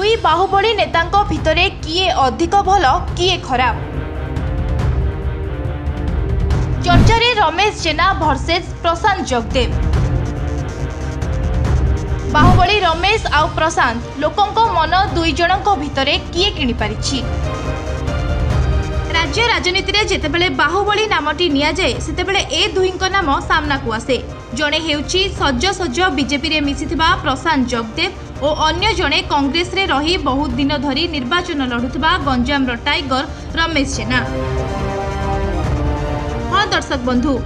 दुई बाहुबली नेतांको भितरे किए अधिक भल किए खराब। चर्चारे रमेश जेना वर्सेस प्रशांत जगदेव। बाहुबली रमेश आउ प्रशांत लोकंको मन दुई जनक भितरे किए किनि पारिछि। राज्य राजनीति रे जेतेबेले बाहुबली नामटी निया जाए सेतेबेले ए दुहींको नाम सामना को आसे। जणे हेउछि सज सज बीजेपी रे मिसिथिबा प्रशांत जगदेव और अन्य जणे कांग्रेस रे रही बहुत दिन धरी निर्वाचन लढुथिबा गंजाम टाइगर रमेश जेना। हाँ दर्शक बंधु,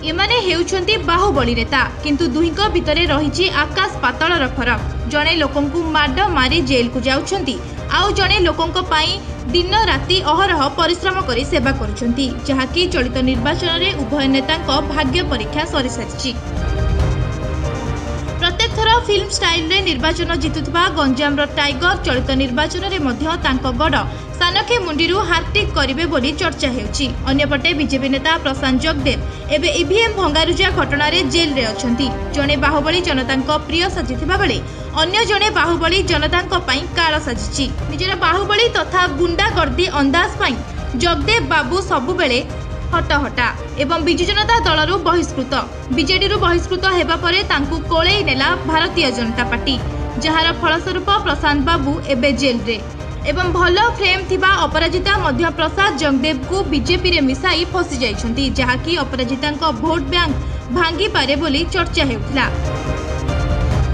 एमाने हेउछंती बाहुबली नेता, किंतु दुहींको भितरे रहिछि आकाश पाताळर फरक। जणे लोकंकु माड मारी जेल को जाउछंती, आउ जणे लोकंको पाई दिन राति अहरह परिश्रम करी सेवा करुछंती, जहाकि चलित निर्वाचन रे उभय नेतांको भाग्य परीक्षा सरी सारिछि। प्रत्येक थर फिल्म स्टाइल रे निर्वाचन जितुथिबा गंजाम टाइगर चलित निर्वाचन रे मध्य तांको गड सानखे मुंडीरू हार्टिक करिवे बोली चर्चा हेउछि। अन्यपटे बीजेपी नेता प्रशांत जगदेव एबे ईवीएम भंगारुजा घटना रे जेल रे अछंती। जणे बाहुबली जनतांको प्रिय साजिथिबा बेले अन्य जणे बाहुबली जनतांको पई काळ साजिछि। निजर बाहुबली तथा गुंडा गर्दी अंदाज पई जगदेव बाबू सबु बेले हटहटा एवं बिजु जनता दलरू बहिष्कृत। बीजेडी बहिष्कृत हेबा परे तांकु कोळेई नेला भारतीय जनता पार्टी, जहार फलस्वरूप प्रशांत बाबू एबे जेल रे एवं भल फ्रेम थिबा अपराजिता मध्य प्रसाद जगदेव को बीजेपी रे मिसाई फसी जाइछंती, जहाकि अपराजितांको भोट बैंक भांगी पारे बोली चर्चा हेउथिला।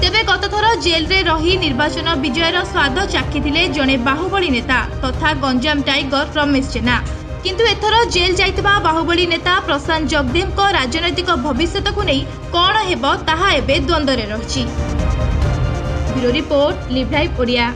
तेबे गत थर जेल रे रही निर्वाचन विजयर स्वाद चाखिथिले जणे बाहुबली नेता तथा गंजाम टाइगर रमेश जेना, किंतु एथर जेल जाइतबा बाहुबली नेता प्रशांत जगदेव को राजनैतिक भविष्य को नहीं कौन हेबो ताहा एबे द्वंद्व रे रहिछि। Bureau report live live Odia.